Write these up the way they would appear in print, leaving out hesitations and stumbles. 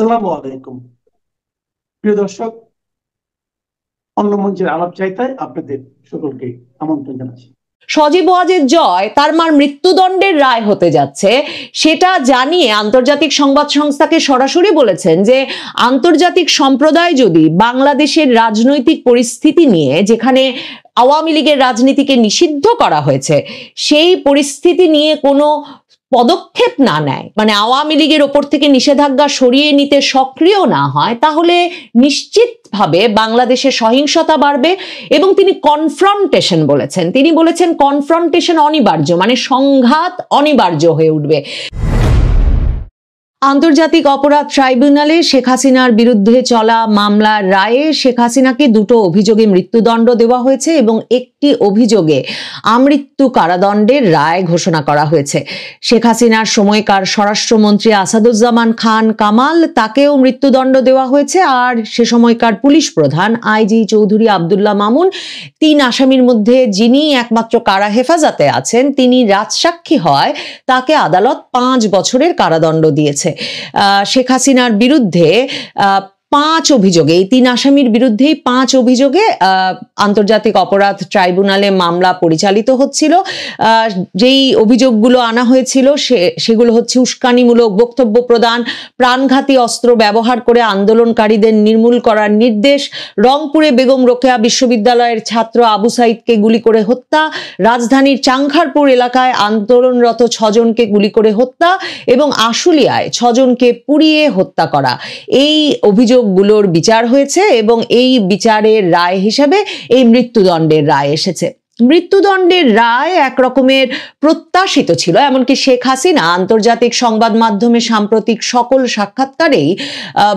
আসসালামু আলাইকুম প্রিয় দর্শক, অন্য মঞ্চের আলাপ চাইতায় আপনাদের সকলকে আমন্ত্রণ জানাচ্ছি। সজীব ওয়াজেদ জয় তার মার মৃত্যুদণ্ডের রায় হতে যাচ্ছে সেটা জানিয়ে আন্তর্জাতিক সংবাদ সংস্থাকে সরাসরি বলেছেন যে আন্তর্জাতিক সম্প্রদায় যদি বাংলাদেশের রাজনৈতিক পরিস্থিতি নিয়ে, যেখানে আওয়ামী লীগের রাজনীতিকে নিষিদ্ধ করা হয়েছে, সেই পরিস্থিতি নিয়ে কোনো পদক্ষেপ না নেয়, মানে আওয়ামী লীগের ওপর থেকে নিষেধাজ্ঞা সরিয়ে নিতে সক্রিয় না হয়, তাহলে নিশ্চিতভাবে বাংলাদেশে সহিংসতা বাড়বে। এবং তিনি কনফ্রন্টেশন বলেছেন, তিনি বলেছেন কনফ্রন্টেশন অনিবার্য, মানে সংঘাত অনিবার্য হয়ে উঠবে। আন্তর্জাতিক অপরাধ ট্রাইব্যুনালে শেখ হাসিনার বিরুদ্ধে চলা মামলার রায়ে শেখ হাসিনাকে দুটো অভিযোগে মৃত্যুদণ্ড দেওয়া হয়েছে এবং একটি অভিযোগে আমৃত্যু কারাদণ্ডের রায় ঘোষণা করা হয়েছে। শেখ হাসিনার সময়কার স্বরাষ্ট্রমন্ত্রী আসাদুজ্জামান খান কামাল, তাকেও মৃত্যুদণ্ড দেওয়া হয়েছে। আর সে সময়কার পুলিশ প্রধান আইজি চৌধুরী আবদুল্লাহ মামুন, 3 আসামির মধ্যে যিনি একমাত্র কারা হেফাজতে আছেন, তিনি রাজসাক্ষী হয়, তাকে আদালত 5 বছরের কারাদণ্ড দিয়েছে। শেখ হাসিনার বিরুদ্ধে 5 অভিযোগে, এই 3 আসামির বিরুদ্ধেই 5 অভিযোগে আন্তর্জাতিক অপরাধ ট্রাইব্যুনালে মামলা পরিচালিত হচ্ছিল। যেই অভিযোগগুলো আনা হয়েছিল সেগুলো হচ্ছে উস্কানিমূলক বক্তব্য প্রদান, প্রাণঘাতী অস্ত্র ব্যবহার করে আন্দোলনকারীদের নির্মূল করার নির্দেশ, রংপুরে বেগম রোকেয়া বিশ্ববিদ্যালয়ের ছাত্র আবু সাইদকে গুলি করে হত্যা, রাজধানীর চাংখারপুর এলাকায় আন্দোলনরত 6 জনকে গুলি করে হত্যা এবং আশুলিয়ায় 6 জনকে পুড়িয়ে হত্যা করা। এই অভিযোগগুলোর বিচার হয়েছে এবং এই বিচারের রায় হিসেবে এই মৃত্যুদণ্ডের রায় এসেছে। মৃত্যুদণ্ডের রায় এক রকমের প্রত্যাশিত ছিল, এমনকি শেখ হাসিনা আন্তর্জাতিক সংবাদ মাধ্যমে সাম্প্রতিক সকল সাক্ষাৎকারেই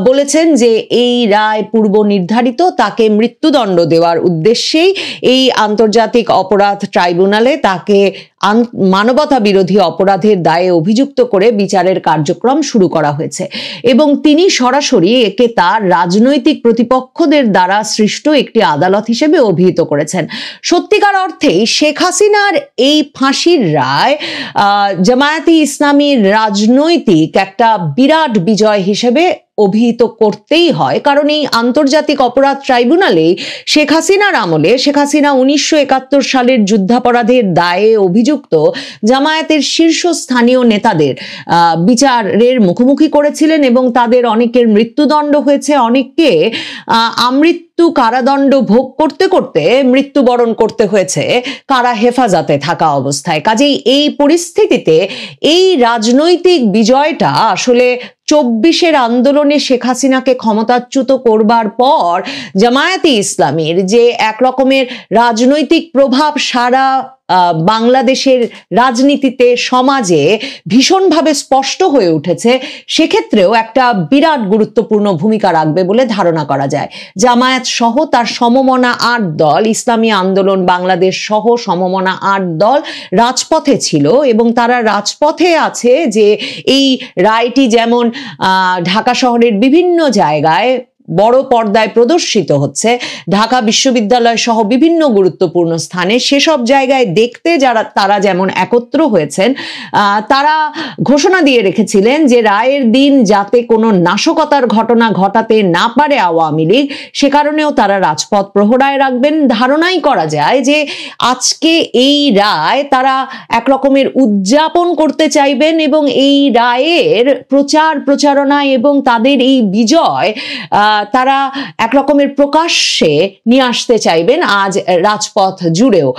বলেছেন যে এই রায় পূর্ব নির্ধারিত, তাকে মৃত্যুদণ্ড দেওয়ার উদ্দেশ্যেই এই আন্তর্জাতিক অপরাধ ট্রাইব্যুনালে তাকে মানবতা বিরোধী অপরাধের দায়ে অভিযুক্ত করে বিচারের কার্যক্রম শুরু করা হয়েছে। এবং তিনি সরাসরি একে তার রাজনৈতিক প্রতিপক্ষদের দ্বারা সৃষ্ট একটি আদালত হিসেবে অভিহিত করেছেন। সত্যিকার অর্থেই শেখ হাসিনার এই ফাঁসির রায় জামায়াতে ইসলামীর রাজনৈতিক একটা বিরাট বিজয় হিসেবে অভিহিত করতেই হয়, কারণ এই আন্তর্জাতিক অপরাধ ট্রাইব্যুনালে শেখ হাসিনার আমলে, শেখ হাসিনা 1971 সালের যুদ্ধাপরাধের দায়ে অভিযুক্ত জামায়াতের শীর্ষস্থানীয় নেতাদের বিচারের মুখোমুখি করেছিলেন এবং তাদের অনেকের মৃত্যুদণ্ড হয়েছে, অনেককে আমৃত্যু কারাদণ্ড ভোগ করতে করতে মৃত্যুবরণ করতে হয়েছে কারা হেফাজতে থাকা অবস্থায়। কাজেই এই পরিস্থিতিতে এই রাজনৈতিক বিজয়টা আসলে 24-এর আন্দোলনে শেখ হাসিনাকে ক্ষমতাচ্যুত করবার পর জামায়াতে ইসলামীর যে এক রকমের রাজনৈতিক প্রভাব সারা বাংলাদেশের রাজনীতিতে, সমাজে ভীষণভাবে স্পষ্ট হয়ে উঠেছে, সেক্ষেত্রেও একটা বিরাট গুরুত্বপূর্ণ ভূমিকা রাখবে বলে ধারণা করা যায়। জামায়াত সহ তার সমমনা 8 দল, ইসলামী আন্দোলন বাংলাদেশ সহ সমমনা 8 দল রাজপথে ছিল এবং তারা রাজপথে আছে যে এই রায়টি যেমন ঢাকা শহরের বিভিন্ন জায়গায় বড় পর্দায় প্রদর্শিত হচ্ছে, ঢাকা বিশ্ববিদ্যালয় সহ বিভিন্ন গুরুত্বপূর্ণ স্থানে, সেসব জায়গায় দেখতে তারা যেমন একত্র হয়েছেন, তারা ঘোষণা দিয়ে রেখেছিলেন যে রায়ের দিন যাতে কোনো নাশকতার ঘটনা ঘটাতে না পারে আওয়ামী লীগ, সে কারণেও তারা রাজপথ প্রহরায় রাখবেন। ধারণাই করা যায় যে আজকে এই রায় তারা এক রকমের উদযাপন করতে চাইবেন এবং এই রায়ের প্রচারণা এবং তাদের এই বিজয় তারা এক রকমের প্রকাশ্যে নিয়ে আসতে চাইবেন আজ রাজপথ জুড়েও।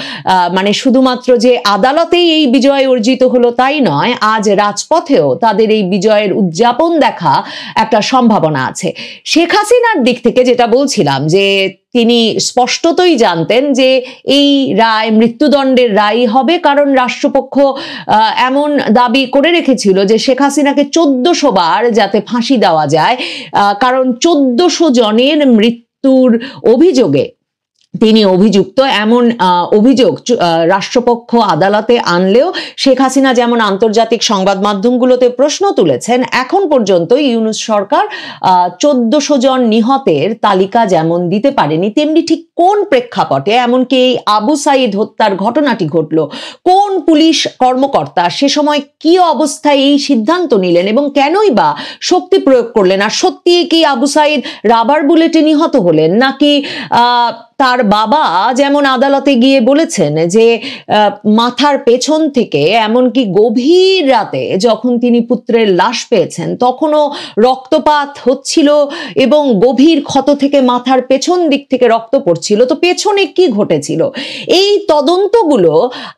মানে শুধুমাত্র যে আদালতেই এই বিজয় অর্জিত হলো তাই নয়, আজ রাজপথেও তাদের এই বিজয়ের উদযাপন দেখা একটা সম্ভাবনা আছে। শেখ হাসিনার দিক থেকে যেটা বলছিলাম যে তিনি স্পষ্টতই জানতেন যে এই রায় মৃত্যুদণ্ডের রায় হবে, কারণ রাষ্ট্রপক্ষ এমন দাবি করে রেখেছিল যে শেখ হাসিনাকে 1400 বার যাতে ফাঁসি দেওয়া যায়, কারণ 1400 জনের মৃত্যুর অভিযোগে তিনি অভিযুক্ত। এমন অভিযোগ রাষ্ট্রপক্ষ আদালতে আনলেও শেখ হাসিনা যেমন আন্তর্জাতিক সংবাদ মাধ্যমগুলোতে প্রশ্ন তুলেছেন, এখন পর্যন্ত ইউনূস সরকার 1400 জন নিহতের তালিকা যেমন দিতে পারেনি, তেমনি ঠিক কোন প্রেক্ষাপটে, এমনকি এই আবু সাইদ হত্যার ঘটনাটি ঘটল, কোন পুলিশ কর্মকর্তা সে সময় কি অবস্থায় এই সিদ্ধান্ত নিলেন এবং কেনই বা শক্তি প্রয়োগ করলেন? আর সত্যি কি আবু সাইদ রাবার বুলেটে নিহত হলেন, নাকি তার বাবা যেমন আদালতে গিয়ে বলেছেন যে মাথার পেছন থেকে, এমনকি গভীর রাতে যখন তিনি পুত্রের লাশ পেয়েছেন তখনও রক্তপাত হচ্ছিল এবং গভীর ক্ষত থেকে মাথার পেছন দিক থেকে রক্ত পড়ছিল, তো পেছনে কি ঘটেছিল? এই তদন্তগুলো,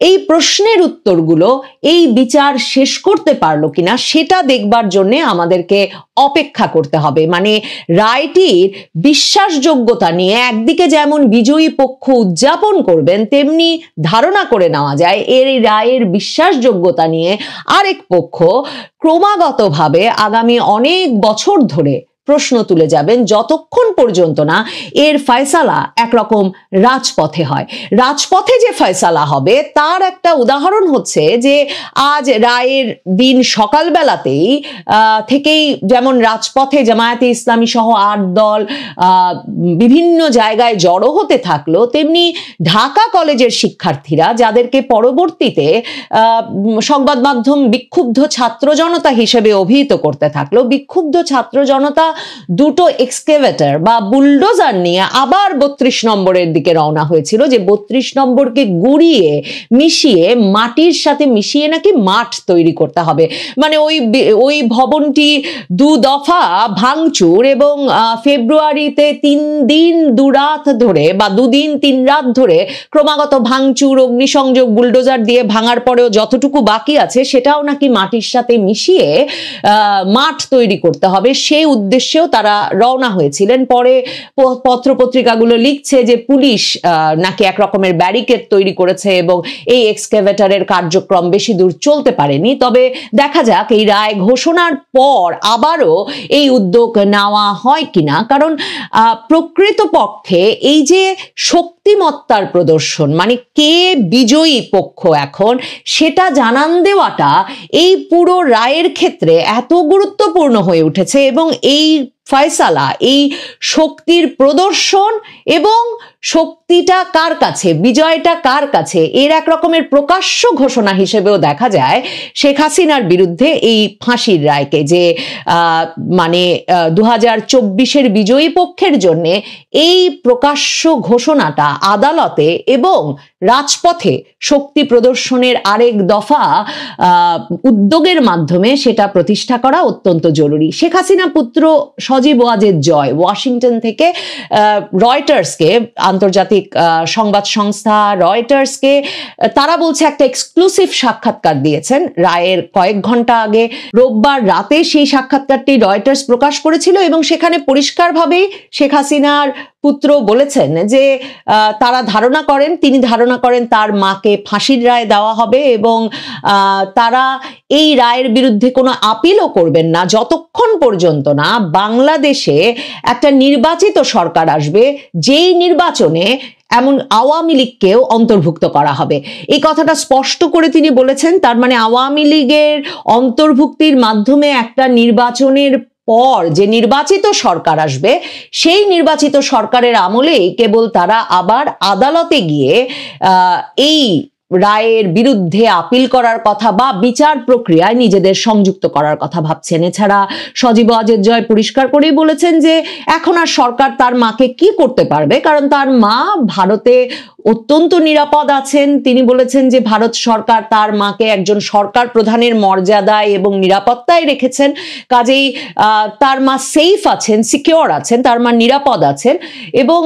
এই প্রশ্নের উত্তরগুলো এই বিচার শেষ করতে পারলো কিনা সেটা দেখবার জন্য আমাদেরকে অপেক্ষা করতে হবে। মানে রায়টির বিশ্বাসযোগ্যতা নিয়ে একদিকে যেমন বিজয়ী পক্ষ উদযাপন করবেন, তেমনি ধারণা করে নেওয়া যায় এর রায়ের বিশ্বাসযোগ্যতা নিয়ে আরেক পক্ষ ক্রমাগতভাবে আগামী অনেক বছর ধরে প্রশ্ন তুলে যাবেন, যতক্ষণ পর্যন্ত না এর ফয়সালা একরকম রাজপথে হয়। রাজপথে যে ফয়সালা হবে তার একটা উদাহরণ হচ্ছে যে আজ রায়ের দিন সকালবেলাতেই থেকেই যেমন রাজপথে জামায়াতে ইসলামী সহ 8 দল বিভিন্ন জায়গায় জড়ো হতে থাকলো, তেমনি ঢাকা কলেজের শিক্ষার্থীরা, যাদেরকে পরবর্তীতে সংবাদ মাধ্যম বিক্ষুব্ধ ছাত্র জনতা হিসেবে অভিহিত করতে থাকলো, বিক্ষুব্ধ ছাত্র জনতা দুটো এক্সকেভেটর বা বুলডোজার নিয়ে আবার 32 নম্বরের দিকে রওনা হয়েছিল, যে 32 নম্বরকে গুঁড়িয়ে মিশিয়ে মাটির সাথে মিশিয়ে নাকি মাঠ তৈরি করতে হবে। মানে ওই ভবনটি 2 দফা ভাঙচুর এবং ফেব্রুয়ারিতে 3 দিন 2 রাত ধরে বা 2 দিন 3 রাত ধরে ক্রমাগত ভাঙচুর, অগ্নিসংযোগ, বুলডোজার দিয়ে ভাঙার পরেও যতটুকু বাকি আছে সেটাও নাকি মাটির সাথে মিশিয়ে মাঠ তৈরি করতে হবে, সেই উদ্দেশ্যেও তারা রওনা হয়েছিলেন। পরে পত্রপত্রিকাগুলো লিখছে যে পুলিশ নাকি এক রকমের ব্যারিকেড তৈরি করেছে এবং এই এক্সকেভেটরের কার্যক্রম বেশি দূর চলতে পারেনি। তবে দেখা যাক এই রায় ঘোষণার পর আবারও এই উদ্যোগ নেওয়া হয় কিনা, কারণ প্রকৃতপক্ষে এই যে শক্তিমত্তার প্রদর্শন, মানে কে বিজয়ী পক্ষ এখন সেটা জানান দেওয়াটা এই পুরো রায়ের ক্ষেত্রে এত গুরুত্বপূর্ণ হয়ে উঠেছে এবং এই ফয়সালা, এই শক্তির প্রদর্শন এবং শক্তিটা কার কাছে, বিজয়টা কার কাছে, এর এক রকমের প্রকাশ্য ঘোষণা হিসেবেও দেখা যায় শেখ হাসিনার বিরুদ্ধে এই ফাঁসির রায়কে, যে মানে 2024-এর বিজয়ী পক্ষের জন্য এই প্রকাশ্য ঘোষণাটা আদালতে এবং রাজপথে শক্তি প্রদর্শনের আরেক দফা উদ্যোগের মাধ্যমে সেটা প্রতিষ্ঠা করা অত্যন্ত জরুরি। শেখ হাসিনা পুত্র সজীব ওয়াজেদ জয় ওয়াশিংটন থেকে রয়টার্সকে, আন্তর্জাতিক সংবাদ সংস্থা রয়টার্সকে, তারা বলছে একটা এক্সক্লুসিভ সাক্ষাৎকার দিয়েছেন রায়ের কয়েক ঘন্টা আগে। রোববার রাতে সেই সাক্ষাৎকারটি রয়টার্স প্রকাশ করেছিল এবং সেখানে পরিষ্কারভাবেই শেখ হাসিনার পুত্র বলেছেন যে তিনি ধারণা করেন তার মাকে ফাঁসির রায় দেওয়া হবে এবং তারা এই রায়ের বিরুদ্ধে কোনো আপিলও করবেন না যতক্ষণ পর্যন্ত না বাংলাদেশে একটা নির্বাচিত সরকার আসবে, যেই নির্বাচনে এমন আওয়ামী লীগকেও অন্তর্ভুক্ত করা হবে। এই কথাটা স্পষ্ট করে তিনি বলেছেন। তার মানে আওয়ামী লীগের অন্তর্ভুক্তির মাধ্যমে একটা নির্বাচনের পর যে নির্বাচিত সরকার আসবে, সেই নির্বাচিত সরকারের আমলেই কেবল তারা আবার আদালতে গিয়ে এই রায়ের বিরুদ্ধে আপিল করার কথা বা বিচার প্রক্রিয়ায় নিজেদের সংযুক্ত করার কথা ভাবছেন। এছাড়া সজীব ওয়াজেদ জয় পরিষ্কার করেই বলেছেন যে এখন আর সরকার তার মাকে কি করতে পারবে, কারণ তার মা ভারতে অত্যন্ত নিরাপদ আছেন। তিনি বলেছেন যে ভারত সরকার তার মাকে একজন সরকার প্রধানের মর্যাদায় এবং নিরাপত্তায় রেখেছেন, কাজেই তার মা সেফ আছেন, সিকিউর আছেন, তার মা নিরাপদ আছেন। এবং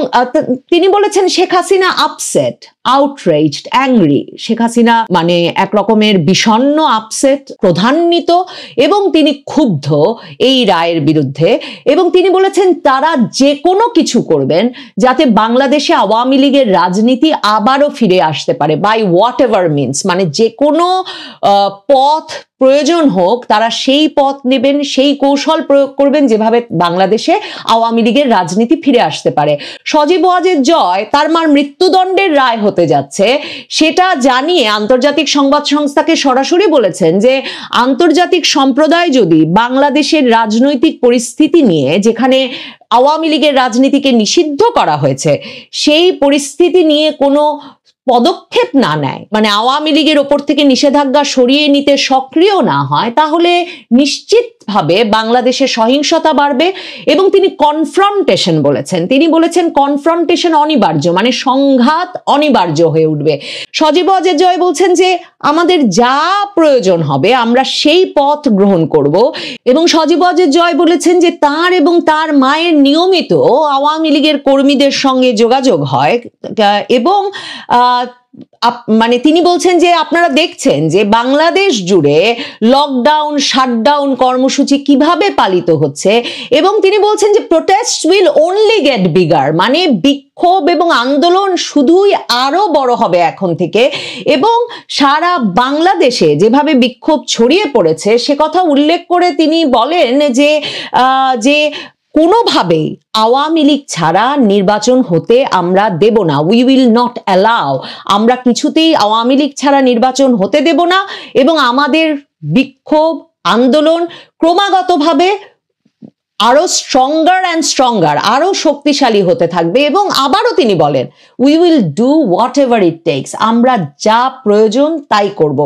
তিনি বলেছেন শেখ হাসিনা আপসেট, আউটরেজড, অ্যাংরি। শেখ হাসিনা মানে এক রকমের বিষণ্ণ, আপসেট, ক্রোধান্বিত এবং তিনি ক্ষুব্ধ এই রায়ের বিরুদ্ধে। এবং তিনি বলেছেন তারা যে কোনো কিছু করবেন যাতে বাংলাদেশে আওয়ামী লীগের রাজনীতি আবারও ফিরে আসতে পারে, বাই হোয়াট এভার মিনস, মানে যে কোনো পথ প্রয়োজন হোক তারা সেই পথ নেবেন, সেই কৌশল প্রয়োগ করবেন যেভাবে বাংলাদেশে আওয়ামী লীগের রাজনীতি ফিরে আসতে পারে। সজীব ওয়াজেদ জয়, তার মার মৃত্যুদণ্ডের রায় হতে যাচ্ছে সেটা জানিয়ে আন্তর্জাতিক সংবাদ সংস্থাকে সরাসরি বলেছেন যে আন্তর্জাতিক সম্প্রদায় যদি বাংলাদেশের রাজনৈতিক পরিস্থিতি নিয়ে, যেখানে আওয়ামী লীগের রাজনীতিকে নিষিদ্ধ করা হয়েছে, সেই পরিস্থিতি নিয়ে কোনো পদক্ষেপ না নেয়, মানে আওয়ামী লীগের ওপর থেকে নিষেধাজ্ঞা সরিয়ে নিতে সক্রিয় না হয়, তাহলে নিশ্চিতভাবে বাংলাদেশে সহিংসতা বাড়বে। এবং তিনি কনফ্রন্টেশন বলেছেন, তিনি বলেছেন কনফ্রন্টেশন অনিবার্য, মানে সংঘাত অনিবার্য হয়ে উঠবে। সজীব ওয়াজেদ জয় বলছেন যে আমাদের যা প্রয়োজন হবে আমরা সেই পথ গ্রহণ করব। এবং সজীব ওয়াজেদ জয় বলেছেন যে তার এবং তার মায়ের নিয়মিত আওয়ামী লীগের কর্মীদের সঙ্গে যোগাযোগ হয় এবং মানে তিনি বলছেন যে আপনারা দেখছেন যে বাংলাদেশ জুড়ে লকডাউন, শাটডাউন কর্মসূচি কিভাবে পালিত হচ্ছে। এবং তিনি বলছেন যে protest will only get bigger, মানে বিক্ষোভ এবং আন্দোলন শুধুই আরো বড় হবে এখন থেকে। এবং সারা বাংলাদেশে যেভাবে বিক্ষোভ ছড়িয়ে পড়েছে সে কথা উল্লেখ করে তিনি বলেন যে কোনোভাবেই আওয়ামী লীগ ছাড়া নির্বাচন হতে আমরা দেব না, উই উইল নট অ্যালাউ, আমরা কিছুতেই আওয়ামী লীগ ছাড়া নির্বাচন হতে দেব না। এবং আমাদের বিক্ষোভ আন্দোলন ক্রমাগতভাবে আরো স্ট্রঙ্গার অ্যান্ড স্ট্রঙ্গার, আরো শক্তিশালী হতে থাকবে। এবং আবারও তিনি বলেন we will do what ever it tax, আমরা যা প্রয়োজন তাই করব।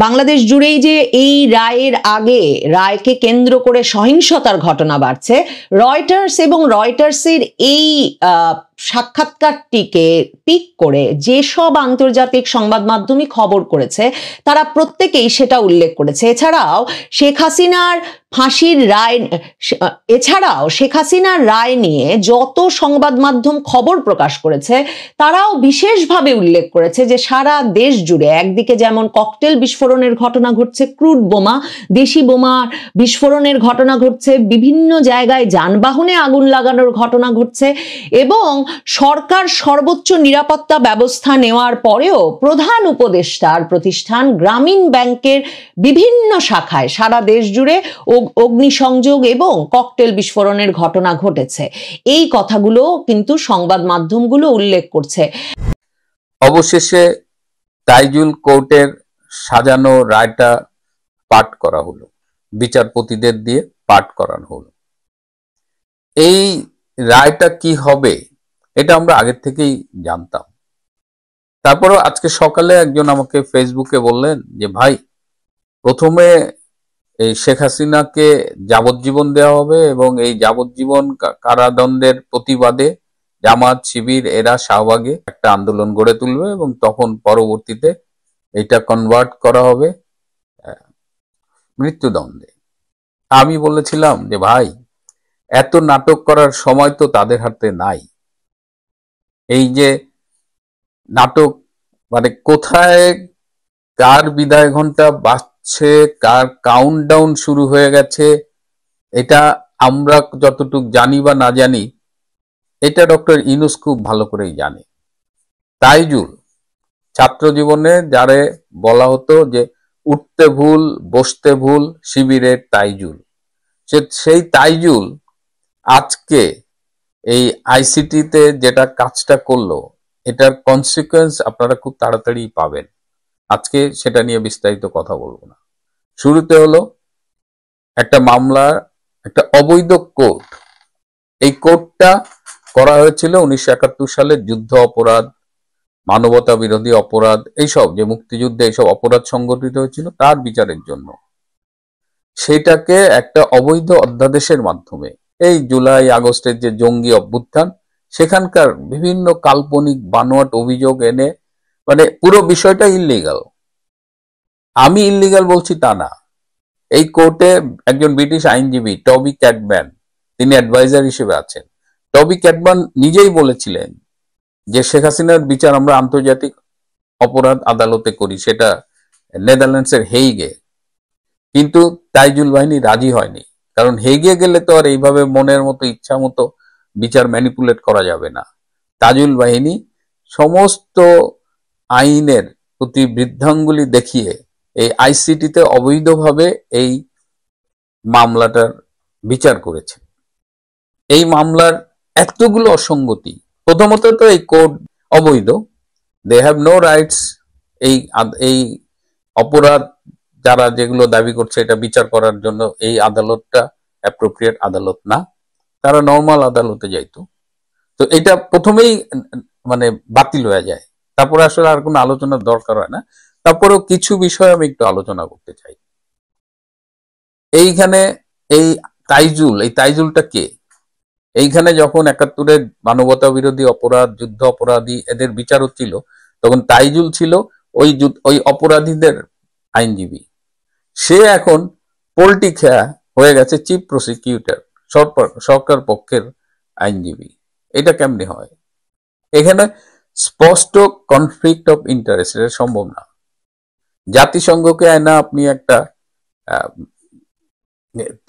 বাংলাদেশ জুড়েই যে এই রায়ের আগে রায়কে কেন্দ্র করে সহিংসতার ঘটনা বাড়ছে, রয়টার্স এবং রয়টার্সের এই সাক্ষাৎকারটিকে পিক করে যেসব আন্তর্জাতিক সংবাদ মাধ্যমই খবর করেছে তারা প্রত্যেকেই সেটা উল্লেখ করেছে। এছাড়াও শেখ হাসিনার ফাঁসির রায়, এছাড়াও শেখ হাসিনার রায় নিয়ে যত সংবাদ মাধ্যম খবর প্রকাশ করেছে তারাও বিশেষভাবে উল্লেখ করেছে যে সারা দেশ জুড়ে একদিকে যেমন ককটেল বিস্ফোরণের ঘটনা ঘটছে, ক্রুড বোমা, দেশি বোমার বিস্ফোরণের ঘটনা ঘটছে, বিভিন্ন জায়গায় যানবাহনে আগুন লাগানোর ঘটনা ঘটছে। এবং সরকার সর্বোচ্চ নিরাপত্তা ব্যবস্থা নেওয়ার পরেও প্রধান উপদেষ্টার প্রতিষ্ঠান গ্রামীণ ব্যাংকের বিভিন্ন শাখায় সারা দেশ জুড়ে অগ্নিসংযোগ এবং ককটেল বিস্ফোরণের ঘটনা ঘটেছে। এই কথাগুলো কিন্তু সংবাদ মাধ্যমগুলো উল্লেখ করছে। অবশেষে তাইজুল কোর্টের সাজানো রায়টা পাঠ করা হলো, বিচারপতিদের দিয়ে পাঠ করানো হলো। এই রায়টা কি হবে এটা আমরা আগের থেকেই জানতাম। তারপরও আজকে সকালে একজন আমাকে ফেসবুকে বললেন যে ভাই, প্রথমে এই শেখ হাসিনাকে যাবজ্জীবন দেওয়া হবে এবং এই যাবজ্জীবন কারাদণ্ডের প্রতিবাদে জামাত, শিবির এরা শাহবাগে একটা আন্দোলন গড়ে তুলবে এবং তখন পরবর্তীতে এটা কনভার্ট করা হবে মৃত্যুদণ্ডে। আমি বলেছিলাম যে ভাই, এত নাটক করার সময় তো তাদের হাতে নাই। এই যে নাটক, মানে কোথায় কার বিদায় ঘন্টা বাজছে, কার কাউন্টডাউন শুরু হয়ে গেছে, এটা আমরা যতটুকু জানি বা না জানি, এটা ডক্টর ইউনূস খুব ভালো করেই জানে। তাইজুল ছাত্র জীবনে যারে বলা হতো যে উঠতে ভুল বসতে ভুল শিবিরের তাইজুল, সেই তাইজুল আজকে এই আইসিটিতে যেটা কাজটা করলো এটার কনসিকুয়েন্স আপনারা খুব তাড়াতাড়ি পাবেন। আজকে সেটা নিয়ে বিস্তারিত কথা বলবো না। শুরুতে হলো একটা মামলা, একটা অবৈধ কোর্ট। এই কোর্টটা করা হয়েছিল 1971 সালের যুদ্ধ অপরাধ, মানবতা বিরোধী অপরাধ, এইসব যে মুক্তিযুদ্ধে এইসব অপরাধ সংগঠিত হয়েছিল তার বিচারের জন্য। সেটাকে একটা অবৈধ অধ্যাদেশের মাধ্যমে এই জুলাই আগস্টের যে জঙ্গি অভ্যুত্থান, সেখানকার বিভিন্ন কাল্পনিক বানোয়াট অভিযোগ এনে, মানে পুরো বিষয়টা ইল্লিগাল। আমি ইল্লিগাল বলছি তা না। এই কোর্টে একজন ব্রিটিশ আইনজীবী টবি ক্যাটম্যান, তিনি অ্যাডভাইজার হিসেবে আছেন। টবি ক্যাটম্যান নিজেই বলেছিলেন যে শেখ হাসিনার বিচার আমরা আন্তর্জাতিক অপরাধ আদালতে করি, সেটা নেদারল্যান্ডসের হেইগে। কিন্তু তাইজুল বাহিনী রাজি হয়নি, কারণ হেগে গেলে তো আর এইভাবে মনের মতো ইচ্ছা মতো বিচার ম্যানিপুলেট করা যাবে না। তাইজুল বাহিনী সমস্ত আইনের প্রতি বৃদ্ধাঙ্গুলি দেখিয়ে এই আইসিটিতে অবৈধভাবে এই মামলাটার বিচার করেছে। এই মামলার এতগুলো অসঙ্গতি, প্রথমত তো এই কোর্ট অবৈধ, দে হ্যাভ নো রাইটস এই অপরাধ যারা যেগুলো দাবি করছে এটা বিচার করার জন্য এই আদালতটা অ্যাপ্রোপ্রিয়েট আদালত না, তারা নর্মাল আদালতে যাইতো। তো এটা প্রথমেই মানে বাতিল হয়ে যায়, তারপরে আসলে আর কোনো আলোচনার দরকার হয় না। তারপরেও কিছু বিষয় আমি একটু আলোচনা করতে চাই। এইখানে এই তাইজুলটা কে? এইখানে যখন ৭১-এর মানবতা বিরোধী অপরাধ, যুদ্ধ অপরাধী এদের বিচার হচ্ছিল, তখন তাইজুল ছিল ওই অপরাধীদের আইনজীবী। সে এখন পোল্টি খেয়া হয়ে গেছে চিফ প্রসিকিউটর, সরকার পক্ষের আইনজীবী। এটা কেমনে হয়? এখানে স্পষ্ট কনফ্লিক্ট অফ ইন্টারেস্ট, এটা সম্ভব না। জাতিসংঘকে আয়না আপনি একটা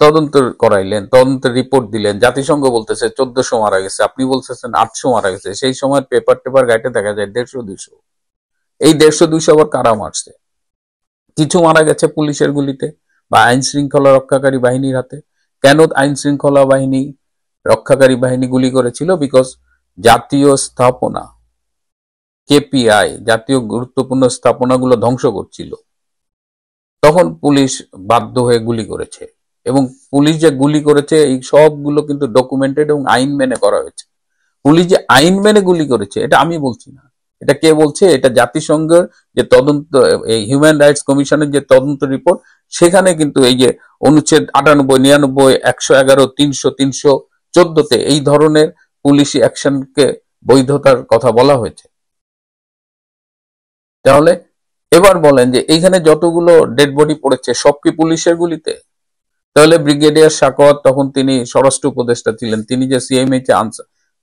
তদন্ত করাইলেন, তদন্তের রিপোর্ট দিলেন, জাতিসংঘ বলতেছে ১৪০০ মারা গেছে, আপনি বলতেছেন ৮০০ মারা গেছে। সেই সময় পেপার ঘাটে দেখা যায় ১৫০-২০০। এই ১৫০-২০০ আবার কারা মারছে? কিছু মারা গেছে পুলিশের গুলিতে বা আইন শৃঙ্খলা রক্ষাকারী বাহিনীর হাতে। কেন আইন শৃঙ্খলা বাহিনী রক্ষাকারী বাহিনী গুলি করেছিল? বিকজ জাতীয় স্থাপনা, কেপিআই, জাতীয় গুরুত্বপূর্ণ স্থাপনাগুলো ধ্বংস করছিল, তখন পুলিশ বাধ্য হয়ে গুলি করেছে। এবং পুলিশ যে গুলি করেছে এই সবগুলো কিন্তু ডকুমেন্টেড এবং আইন মেনে করা হয়েছে। পুলিশ যে আইন মেনে গুলি করেছে এটা আমি বলছি না, এটা কে বলছে? এটা জাতিসংঘের যে তদন্ত, এই হিউম্যান রাইটস কমিশনের যে তদন্ত রিপোর্ট, সেখানে কিন্তু এই যে অনুচ্ছেদ ৯৮, ৯৯, ১১১, ৩০০, ৩১৪তে এই ধরনের পুলিশি অ্যাকশনকে বৈধতার কথা বলা হয়েছে। তাহলে এবার বলেন যে এইখানে যতগুলো ডেড বডি পড়েছে সব কি পুলিশের গুলিতে? তাহলে ব্রিগেডিয়ার সাকোয়াত, তখন তিনি স্বরাষ্ট্র উপদেষ্টা ছিলেন, তিনি যে সিএমএইচে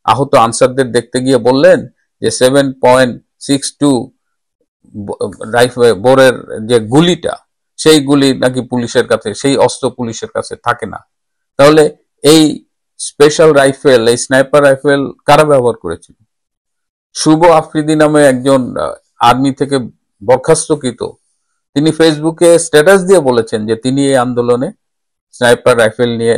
আহত আনসারদের দেখতে গিয়ে বললেন যে 7.62 বোরের যে গুলিটা, সেই গুলি নাকি পুলিশের কাছে, সেই অস্ত্র পুলিশের কাছে থাকে না। তাহলে এই স্পেশাল রাইফেল, এই স্নাইপার রাইফেল কারা ব্যবহার করেছিল? শুভ আফ্রিদি নামে একজন আর্মি থেকে বরখাস্তকৃত, তিনি ফেসবুকে স্ট্যাটাস দিয়ে বলেছেন যে তিনি এই আন্দোলনে স্নাইপার রাইফেল নিয়ে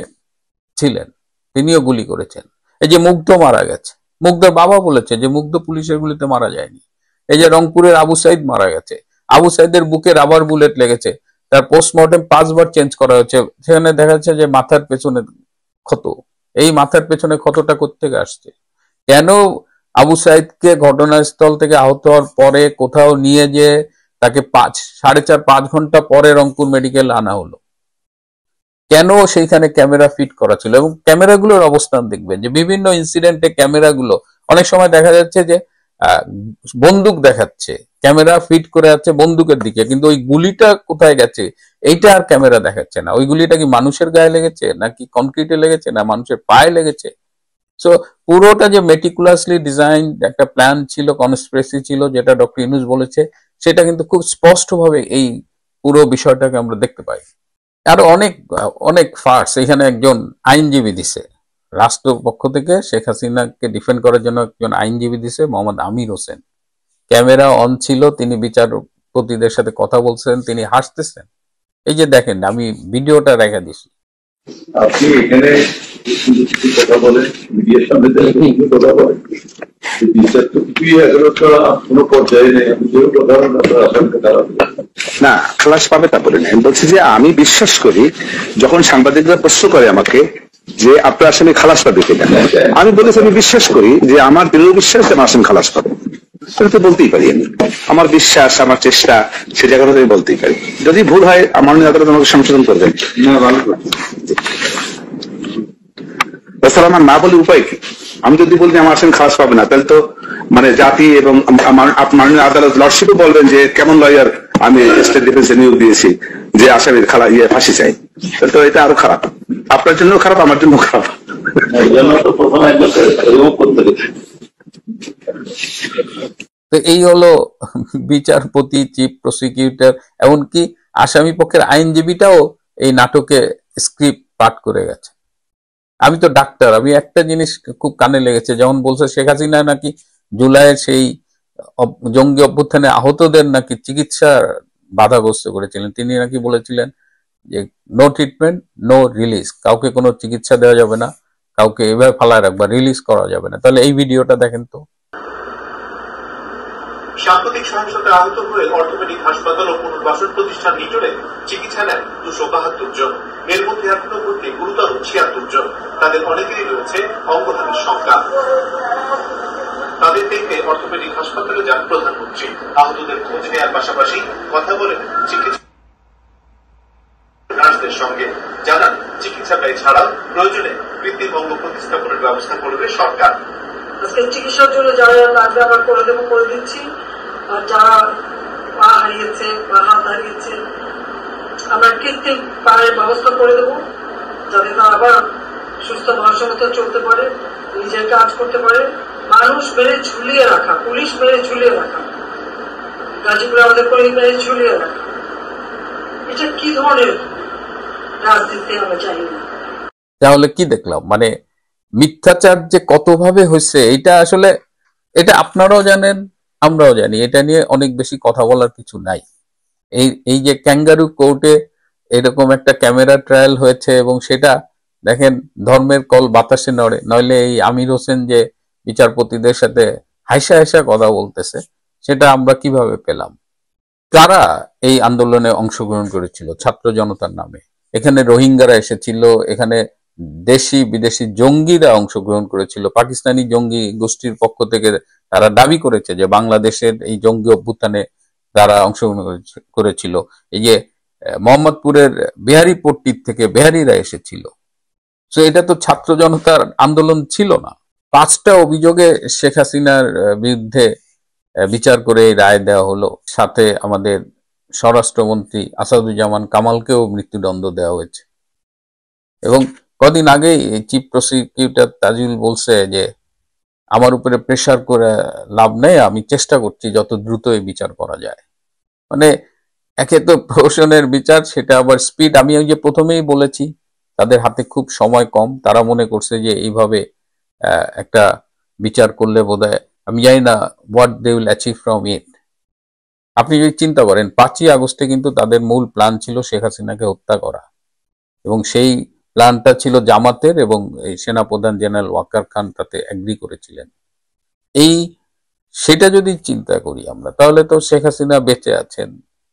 ছিলেন, তিনিও গুলি করেছেন। এই যে মুগ্ধ মারা গেছে, মুগ্ধর বাবা বলেছে যে মুগ্ধ পুলিশের গুলিতে মারা যায়নি। এই যে রংপুরের আবু সাইদ মারা গেছে, আবু সাইদের বুকে রাবার বুলেট লেগেছে, তার পোস্টমর্টেম ৫ বার চেঞ্জ করা হয়েছে, সেখানে দেখা যাচ্ছে যে মাথার পেছনে ক্ষত। এই মাথার পেছনে ক্ষতটা কোত্থেকে আসছে? কেন আবু সাইদকে ঘটনাস্থল থেকে আহত হওয়ার পরে কোথাও নিয়ে যে তাকে 4.5-5 ঘন্টা পরে রংপুর মেডিকেল আনা হলো? কেন সেইখানে ক্যামেরা ফিট করা ছিল? এবং ক্যামেরাগুলোর অবস্থান দেখবেন যে বিভিন্ন ইনসিডেন্টে ক্যামেরাগুলো অনেক সময় দেখা যাচ্ছে যে বন্দুক দেখাচ্ছে, ক্যামেরা ফিট করে আছে বন্দুকের দিকে, কিন্তু ওই গুলিটা কোথায় গেছে এইটা আর ক্যামেরা দেখাচ্ছে না। ওই গুলিটা কি মানুষের গায়ে লেগেছে, নাকি কনক্রিটে লেগেছে, না মানুষের পায়ে লেগেছে? সো পুরোটা যে মেটিকুলাসলি ডিজাইন একটা প্ল্যান ছিল, কনস্পিরেসি ছিল, যেটা ডক্টর ইউনূস বলেছে, সেটা কিন্তু খুব স্পষ্টভাবে এই পুরো বিষয়টাকে আমরা দেখতে পাই। আরো অনেক অনেক ফার্স এখানে একজন আইনজীবী দিছে, রাষ্ট্রপক্ষ থেকে শেখ হাসিনাকে ডিফেন্ড করার জন্য একজন আইনজীবী দিছে, মোহাম্মদ আমির হোসেন। ক্যামেরা অন ছিল, তিনি বিচারপতিদের সাথে কথা বলছেন, তিনি হাসতেছেন। এই যে দেখেন, আমি ভিডিওটা রেখে দিছি। আপনি এখানে কথা বলেন, মিডিয়ার সামনে কথা বলেন, বিচার তো কিছুই এখনো কোনো পর্যায়ে নেই। আপনি যে কথা আসামিকে তারা না খালাস পাবে তা বলে না, আমি বলছি যে আমি বিশ্বাস করি যখন সাংবাদিকরা প্রশ্ন করে আমাকে যে আপনার আসামি খালাস পাবে কিনা, আমি বলেছি আমি বিশ্বাস করি যে আমার দৃঢ় বিশ্বাস যে আমার আসামি খালাস পাবে। সেটা তো বলতেই পারি আমি, আমার বিশ্বাস, আমার চেষ্টা, সে জায়গাটা আমি বলতেই পারি। যদি ভুল হয় আমার আদালত আমাকে সংশোধন করবেন। তাছাড়া আমার না বলে উপায় কি? আমি যদি বলি আমার আসামি খালাস পাবে না, তাহলে তো মানে জাতি এবং মাননীয় আদালত লর্ডশিপও বলবেন যে কেমন লয়ার আমি স্টেট ডিফেন্সে নিয়োগ দিয়েছি যে আসামির ফাঁসি চাই। তাহলে তো এটা আরো খারাপ, আপনার জন্য খারাপ, আমার জন্য খারাপ। তো এই হলো বিচারপতি, চিফ প্রসিকিউটর, এমনকি আসামি পক্ষের আইনজীবীটাও এই নাটকে স্ক্রিপ্ট পাঠ করে গেছে। আমি তো ডাক্তার, আমি একটা জিনিস খুব কানে লেগেছে, যেমন বলছে শেখ হাসিনা নাকি জুলাইয়ের সেই জঙ্গি অভ্যুত্থানে আহতদের নাকি চিকিৎসা বাধাগ্রস্ত করেছিলেন। তিনি নাকি বলেছিলেন যে নো ট্রিটমেন্ট নো রিলিজ, কাউকে কোনো চিকিৎসা দেওয়া যাবে না, কাউকে এভাবে ফালায় রাখবা, রিলিজ করা যাবে না। তাহলে এই ভিডিওটা দেখেন তো। সাম্প্রতিক সহিংসতায় আহত হয়ে অর্থোপেডিক হাসপাতাল ও পুনর্বাসন প্রতিষ্ঠান নিটোরে চিকিৎসা নেন 272 জন। এর মধ্যে এখনো ভর্তি গুরুতর 76 জন। তাদের অনেকেরই রয়েছে অঙ্গহানির শঙ্কা। তাদের দেখে অর্থোপেডিক হাসপাতালে যান প্রধানমন্ত্রী। আহতদের খোঁজ নেওয়ার পাশাপাশি কথা বলেন চিকিৎসা নার্সদের সঙ্গে। জানান চিকিৎসা ব্যয় ছাড়াও প্রয়োজনে কৃত্রিম অঙ্গ প্রতিস্থাপনের ব্যবস্থা করবে সরকার। আজকে চিকিৎসার জন্য যারা লাগবে আমরা করে দেবো, করে দিচ্ছি। আর যারা পা হারিয়েছে বা হাত হারিয়েছে আমরা কৃত্রিম পায়ের ব্যবস্থা করে দেবো, যাতে তারা আবার সুস্থ মানুষের মতো চলতে পারে, নিজের কাজ করতে পারে। মানুষ মেরে ঝুলিয়ে রাখা, পুলিশ মেরে ঝুলিয়ে রাখা, গাজীপুরে আমাদের কর্মী মেরে ঝুলিয়ে রাখা, এটা কি ধরনের রাজনীতি আমরা চাই না। তাহলে কি দেখলাম, মানে মিথ্যাচার যে কতভাবে হয়েছে এটা আসলে এটা আপনারাও জানেন, আমরাও জানি। এটা নিয়ে অনেক বেশি কথা বলার কিছু নাই। এই যে ক্যাঙ্গারু কোর্টে এরকম একটা ক্যামেরা ট্রায়াল হয়েছে এবং সেটা দেখেন ধর্মের কল বাতাসে নড়ে, নইলে এই আমির হোসেন যে বিচারপতিদের সাথে হাইসা হাইসা কথা বলতেছে সেটা আমরা কিভাবে পেলাম? কারা এই আন্দোলনে অংশগ্রহণ করেছিল ছাত্র জনতার নামে? এখানে রোহিঙ্গারা এসেছিল, এখানে দেশি বিদেশি জঙ্গিরা অংশগ্রহণ করেছিল। পাকিস্তানি জঙ্গি গোষ্ঠীর পক্ষ থেকে তারা দাবি করেছে যে বাংলাদেশের এই জঙ্গি অভ্যুত্থানে তারা অংশগ্রহণ করেছিল। এই যে মোহাম্মদপুরের বিহারি পট্টির থেকে বিহারিরা এসেছিল। তো এটা তো ছাত্র জনতার আন্দোলন ছিল না। 5টা অভিযোগে শেখ হাসিনার বিরুদ্ধে বিচার করে রায় দেওয়া হলো। সাথে আমাদের স্বরাষ্ট্রমন্ত্রী আসাদুজ্জামান কামালকেও মৃত্যুদণ্ড দেওয়া হয়েছে। এবং কদিন আগেই চিফ প্রসিকিউটর তাজুল বলছে যে আমার উপরে প্রেসার করে লাভ নেই, আমি চেষ্টা করছি যত দ্রুত এই বিচার করা যায়। মানে একে তো প্রহসনের বিচার, সেটা আবার স্পিড। আমি ওই যে প্রথমেই বলেছি তাদের হাতে খুব সময় কম, তারা মনে করছে যে এইভাবে একটা বিচার করলে বোধহয়, আমি জানি না what they will achieve from it. আপনি যদি চিন্তা করেন 5ই আগস্টে কিন্তু তাদের মূল প্ল্যান ছিল শেখ হাসিনাকে হত্যা করা, এবং সেই প্ল্যানটা ছিল জামাতের, এবং এই সেনাপ্রধান জেনারেল ওয়াকার খান তাতে এগ্রি করেছিলেন। সেটা যদি চিন্তা করি আমরা, তাহলে তো শেখ হাসিনা বেঁচে আছেন,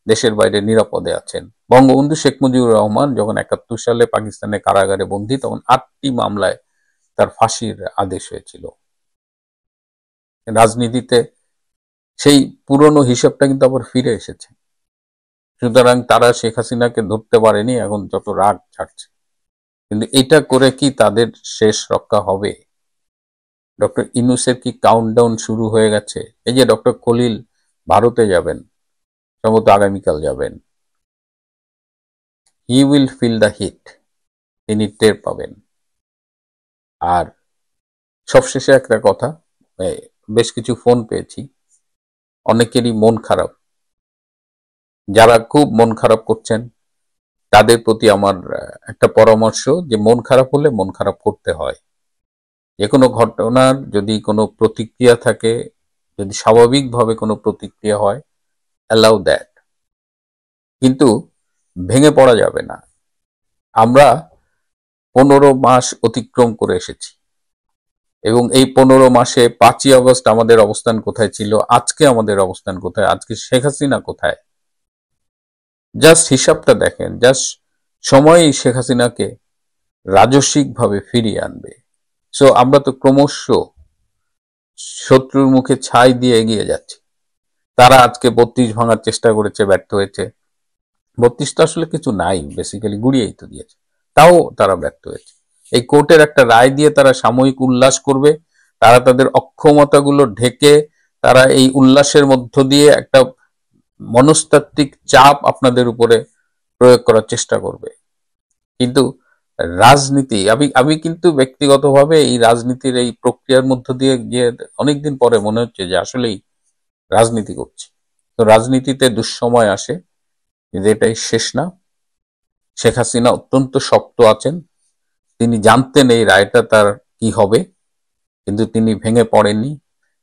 দেশের বাইরে নিরাপদে আছেন। বঙ্গবন্ধু শেখ মুজিবুর রহমান যখন 71 সালে পাকিস্তানের কারাগারে বন্দী, তখন 8টি মামলায় তার ফাঁসির আদেশ হয়েছিল। রাজনীতিতে সেই পুরনো হিসাবটা কিন্তু আবার ফিরে এসেছে। সুতরাং তারা শেখ হাসিনাকে ধরতে পারেনি, এখন যত রাগ ছাড়ছে। কিন্তু এটা করে কি তাদের শেষ রক্ষা হবে? ডক্টর ইউনূসের কি কাউন্টডাউন শুরু হয়ে গেছে? এই যে ডক্টর খলিল ভারতে যাবেন, সম্ভবত আগামীকাল যাবেন, he will feel the heat, তিনি টের পাবেন। আর সবশেষে একটা কথা, বেশ কিছু ফোন পেয়েছি, অনেকেরই মন খারাপ। যারা খুব মন খারাপ করছেন তাদের প্রতি আমার একটা পরামর্শ, যে মন খারাপ হলে মন খারাপ করতে হয়। যে কোনো ঘটনার যদি কোনো প্রতিক্রিয়া থাকে, যদি স্বাভাবিকভাবে কোনো প্রতিক্রিয়া হয়, অ্যালাউ দ্যাট, কিন্তু ভেঙে পড়া যাবে না। আমরা 15 মাস অতিক্রম করে এসেছি, এবং এই 15 মাসে 5ই আগস্ট আমাদের অবস্থান কোথায় ছিল, আজকে আমাদের অবস্থান কোথায়, আজকে শেখ হাসিনা কোথায়, জাস্ট হিসাবটা দেখেন। জাস্ট সময়ই শেখ হাসিনাকে রাজস্বিকভাবে ফিরিয়ে আনবে। সো আমরা তো ক্রমশ শত্রুর মুখে ছাই দিয়ে এগিয়ে যাচ্ছি। তারা আজকে 32 ভাঙার চেষ্টা করেছে, ব্যর্থ হয়েছে। 32 তো আসলে কিছু নাই, বেসিক্যালি গুড়িয়েই তো দিয়েছে, তাও তারা ব্যর্থ হয়েছে। এই কোর্টের একটা রায় দিয়ে তারা সাময়িক উল্লাস করবে, তারা তাদের অক্ষমতাগুলো ঢেকে তারা এই উল্লাসের মধ্য দিয়ে একটা মনস্তাত্ত্বিক চাপ আপনাদের উপরে প্রয়োগ করার চেষ্টা করবে। কিন্তু রাজনীতি, আমি কিন্তু ব্যক্তিগতভাবে এই রাজনীতির এই প্রক্রিয়ার মধ্য দিয়ে গিয়ে অনেকদিন পরে মনে হচ্ছে যে আসলেই রাজনীতি করছি। তো রাজনীতিতে দুঃসময় আসে, কিন্তু এটাই শেষ না। শেখ হাসিনা অত্যন্ত শক্ত আছেন, তিনি জানতেন এই রায়টা তার কি হবে, কিন্তু তিনি ভেঙে পড়েননি।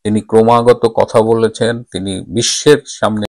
তিনি ক্রমাগত কথা বলেছেন, তিনি বিশ্বের সামনে